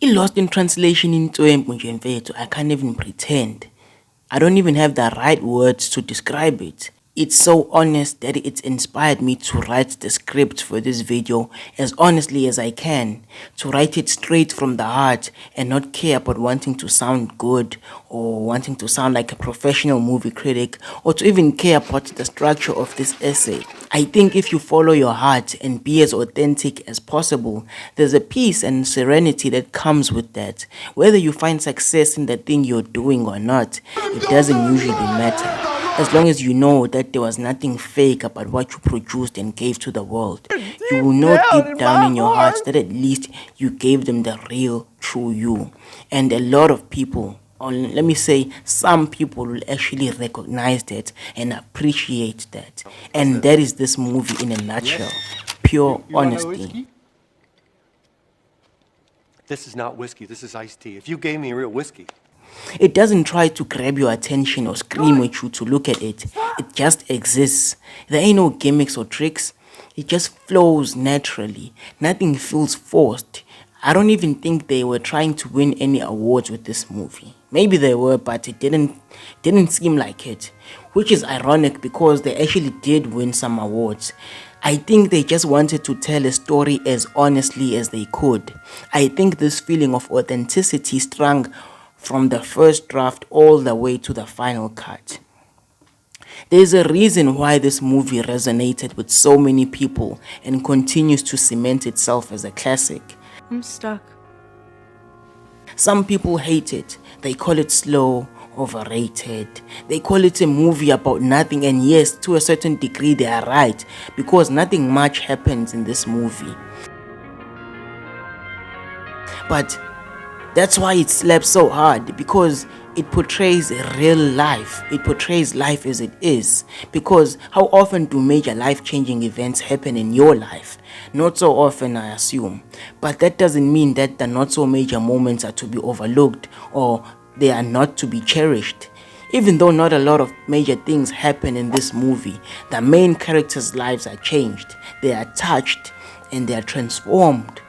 Lost in translation into Mfethu, I can't even pretend. I don't even have the right words to describe it. It's so honest that it's inspired me to write the script for this video as honestly as I can, to write it straight from the heart and not care about wanting to sound good or wanting to sound like a professional movie critic or to even care about the structure of this essay. I think if you follow your heart and be as authentic as possible, there's a peace and serenity that comes with that. Whether you find success in the thing you're doing or not, it doesn't usually matter. As long as you know that there was nothing fake about what you produced and gave to the world, you will know deep down in your heart that at least you gave them the real, true you. And a lot of people, or let me say, some people will actually recognize that and appreciate that. And that is this movie in a nutshell. Pure honesty. This is not whiskey, this is iced tea. If you gave me real whiskey. It doesn't try to grab your attention or scream at you to look at it. It just exists. There ain't no gimmicks or tricks. It just flows naturally. Nothing feels forced. I don't even think they were trying to win any awards with this movie. Maybe they were, but it didn't seem like it. Which is ironic because they actually did win some awards. I think they just wanted to tell a story as honestly as they could. I think this feeling of authenticity strung from the first draft all the way to the final cut. There's a reason why this movie resonated with so many people and continues to cement itself as a classic. I'm stuck. Some people hate it. They call it slow, overrated. They call it a movie about nothing, and yes, to a certain degree they are right, because nothing much happens in this movie. But that's why it slaps so hard, because it portrays real life. It portrays life as it is. Because how often do major life-changing events happen in your life? Not so often, I assume. But that doesn't mean that the not so major moments are to be overlooked or they are not to be cherished. Even though not a lot of major things happen in this movie, the main characters' lives are changed. They are touched and they are transformed.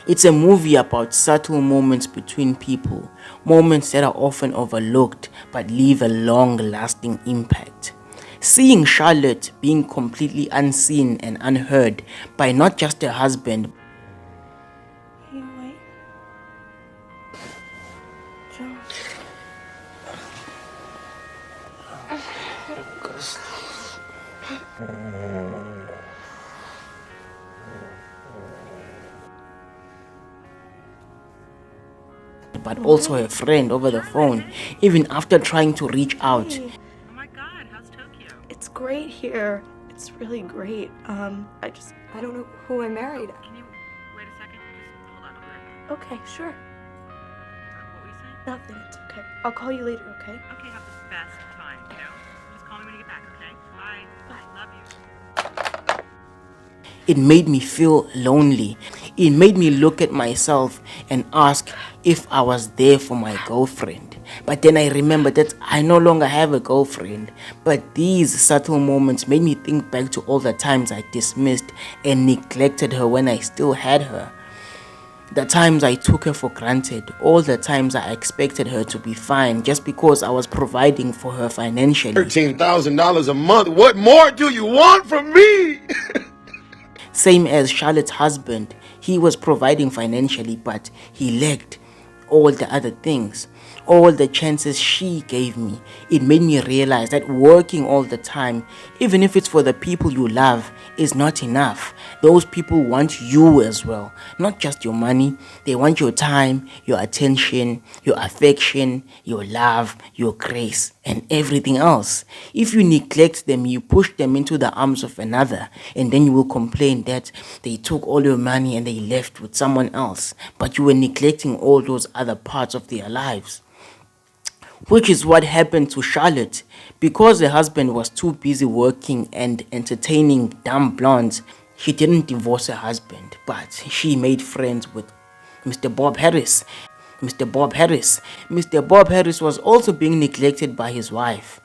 It's a movie about subtle moments between people, moments that are often overlooked but leave a long-lasting impact. Seeing Charlotte being completely unseen and unheard by not just her husband, Are you awake? John. but also her friend over the phone, even after trying to reach out. Hey, Oh my god, how's Tokyo? it's great here. It's really great. I don't know who I married. Can you wait a second? Just hold on, I'll be right back. Okay, sure. What were you saying? Nothing. It's okay. I'll call you later, okay? Okay, have the best time, you know? Just call me when you get back, okay? Bye. Bye. Love you. It made me feel lonely. It made me look at myself and ask if I was there for my girlfriend. But then I remembered that I no longer have a girlfriend. But these subtle moments made me think back to all the times I dismissed and neglected her when I still had her. The times I took her for granted, all the times I expected her to be fine just because I was providing for her financially. $13,000 a month. What more do you want from me? Same as Charlotte's husband, he was providing financially, but he lacked all the other things, all the chances she gave me. It made me realize that working all the time, even if it's for the people you love, is not enough. Those people want you as well, not just your money. They want your time, your attention, your affection, your love, your grace, and everything else. If you neglect them, you push them into the arms of another, and then you will complain that they took all your money and they left with someone else, but you were neglecting all those other parts of their lives. Which is what happened to Charlotte. Because her husband was too busy working and entertaining dumb blondes, she didn't divorce her husband, but she made friends with Mr. Bob Harris. Mr. Bob Harris. Mr. Bob Harris was also being neglected by his wife.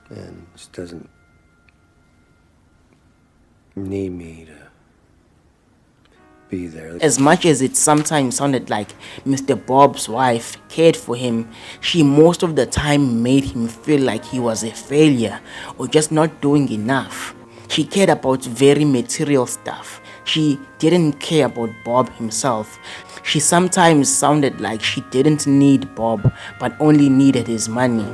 And this doesn't need me to be there. As much as it sometimes sounded like Mr. Bob's wife cared for him, she most of the time made him feel like he was a failure or just not doing enough. She cared about very material stuff. She didn't care about Bob himself. She sometimes sounded like she didn't need Bob but only needed his money.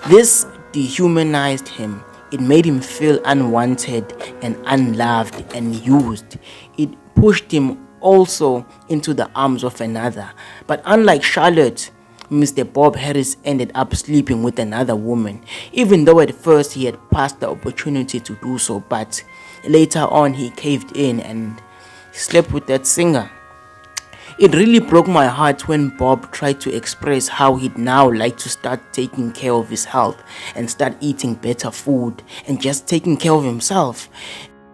This dehumanized him. It made him feel unwanted and unloved and used. It pushed him also into the arms of another. But unlike Charlotte, Mr. Bob Harris ended up sleeping with another woman, even though at first he had passed the opportunity to do so, but later on he caved in and slept with that singer. It really broke my heart when Bob tried to express how he'd now like to start taking care of his health and start eating better food and just taking care of himself.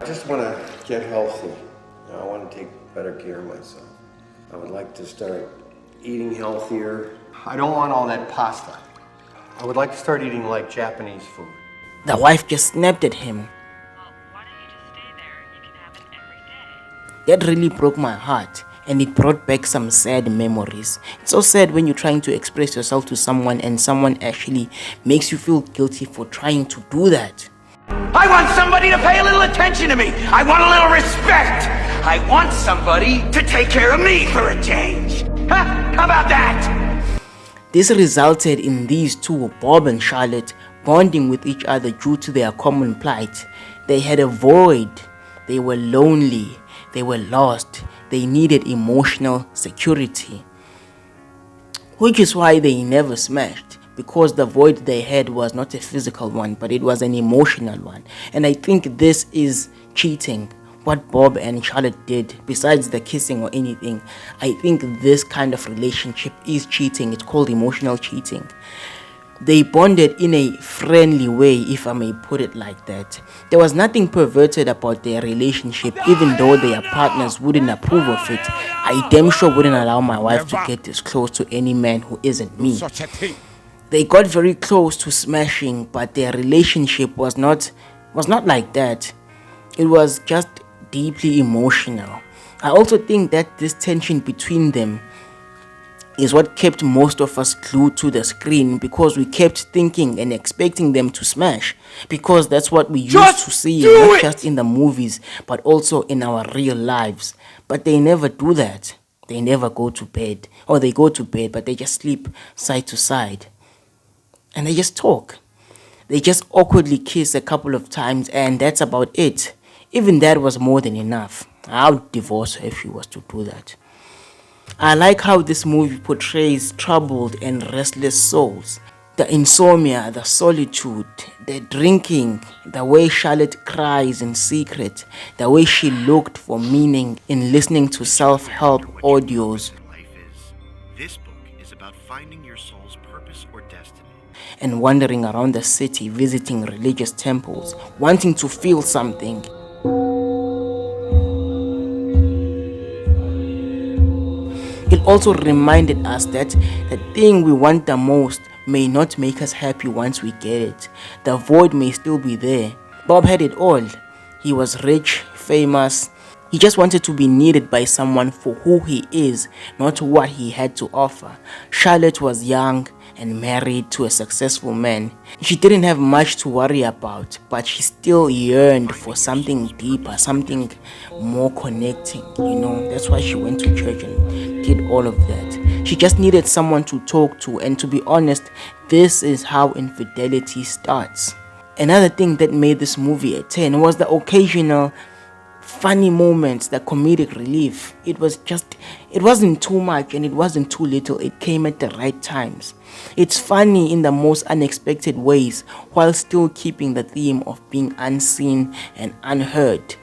I just want to get healthy. I want to take better care of myself. I would like to start eating healthier. I don't want all that pasta. I would like to start eating like Japanese food. The wife just snapped at him. Well, why don't you just stay there? You can have it every day. That really broke my heart, and it brought back some sad memories. It's so sad when you're trying to express yourself to someone and someone actually makes you feel guilty for trying to do that. I want somebody to pay a little attention to me. I want a little respect. I want somebody to take care of me for a change. Huh? How about that? This resulted in these two, Bob and Charlotte, bonding with each other due to their common plight. They had a void. They were lonely. They were lost. They needed emotional security. Which is why they never smashed, because the void they had was not a physical one, but it was an emotional one. And I think this is cheating. What Bob and Charlotte did, besides the kissing or anything, I think this kind of relationship is cheating. It's called emotional cheating. They bonded in a friendly way, if I may put it like that. There was nothing perverted about their relationship, even though their partners wouldn't approve of it. I damn sure wouldn't allow my wife to get this close to any man who isn't me. They got very close to smashing, but their relationship was not like that. It was just deeply emotional. I also think that this tension between them is what kept most of us glued to the screen, because we kept thinking and expecting them to smash, because that's what we used to see, not just in the movies but also in our real lives. But they never do that. They never go to bed, or they go to bed but they just sleep side to side and they just talk. They just awkwardly kiss a couple of times and that's about it. Even that was more than enough. I would divorce her if she was to do that. I like how this movie portrays troubled and restless souls. The insomnia, the solitude, the drinking, the way Charlotte cries in secret, the way she looked for meaning in listening to self-help audios. Life is. This book is about finding your soul's purpose or destiny. And wandering around the city, visiting religious temples, wanting to feel something. It also reminded us that the thing we want the most may not make us happy once we get it. The void may still be there. Bob had it all. He was rich, famous. He just wanted to be needed by someone for who he is, not what he had to offer. Charlotte was young and married to a successful man. She didn't have much to worry about, but she still yearned for something deeper, something more connecting, That's why she went to church and did all of that. She just needed someone to talk to, and to be honest, this is how infidelity starts. Another thing that made this movie a 10 was the occasional funny moments, the comedic relief. It wasn't too much and it wasn't too little. It came at the right times. It's funny in the most unexpected ways while still keeping the theme of being unseen and unheard.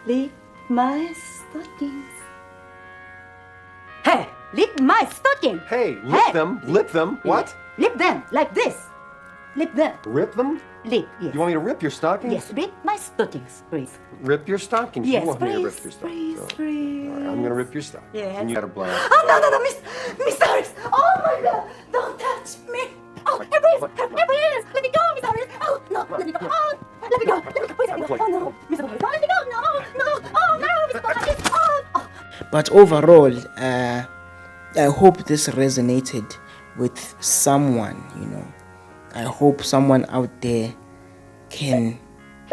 Lick my stockings. Hey, lick my stocking. Hey, lip them. Lip them. What? Lip them like this. Lip them. Rip them? Lip, yes. You want me to rip your stockings? Yes, rip my stockings, please. Rip your stockings? Yes, You want me to please, rip your stockings? please, please. All right, I'm going to rip your stockings. Yes. And you got to blow. Oh, no, Miss Harris. Oh, my God. Don't touch me. Oh, hey, please. Let me go, Miss Harris. Oh, no, let me go. Oh, let me go. Please, let me go. Oh, no, Miss Harris. Let me go. No. Oh, no, Miss Harris. Oh. But overall, I hope this resonated with someone, you know. I hope someone out there can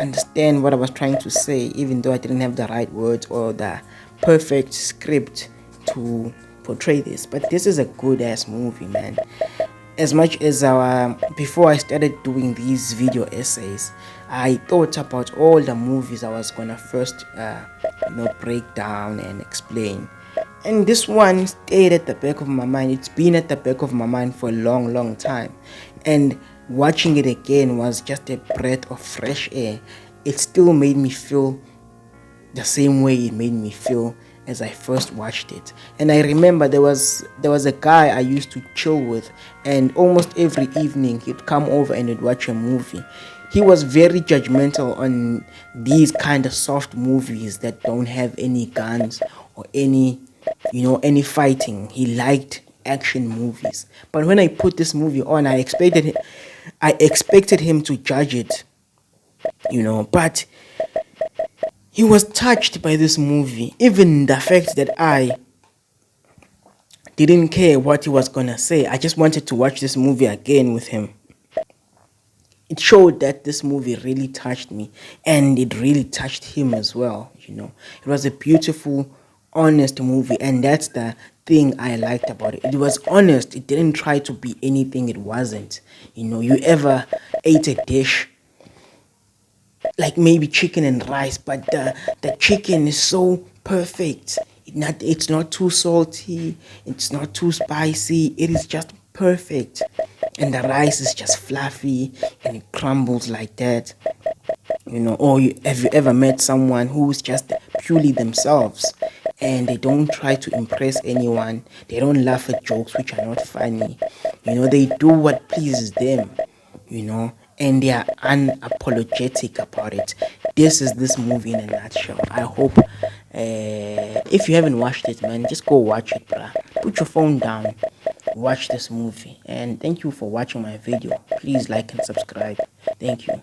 understand what I was trying to say, even though I didn't have the right words or the perfect script to portray this. But this is a good ass movie, man. As much as before I started doing these video essays, I thought about all the movies I was gonna first break down and explain, and this one stayed at the back of my mind. It's been at the back of my mind for a long time, and watching it again was just a breath of fresh air. It still made me feel the same way it made me feel as I first watched it. And I remember there was a guy I used to chill with, and almost every evening he'd come over and he'd watch a movie. He was very judgmental on these kind of soft movies that don't have any guns or any fighting. He liked action movies. But when I put this movie on, I expected him to judge it, but he was touched by this movie. Even the fact that I didn't care what he was gonna say, I just wanted to watch this movie again with him. It showed that this movie really touched me, and it really touched him as well. It was a beautiful, honest movie, and that's the thing I liked about it. It was honest. It didn't try to be anything it wasn't. You ever ate a dish like maybe chicken and rice, but the chicken is so perfect. It's not too salty, it's not too spicy, it is just perfect. And the rice is just fluffy and it crumbles like that. Or have you ever met someone who's just purely themselves and they don't try to impress anyone? They don't laugh at jokes which are not funny. They do what pleases them, and they are unapologetic about it. This is this movie in a nutshell. I hope if you haven't watched it, man, just go watch it, bruh. Put your phone down, watch this movie, and thank you for watching my video. Please like and subscribe. Thank you.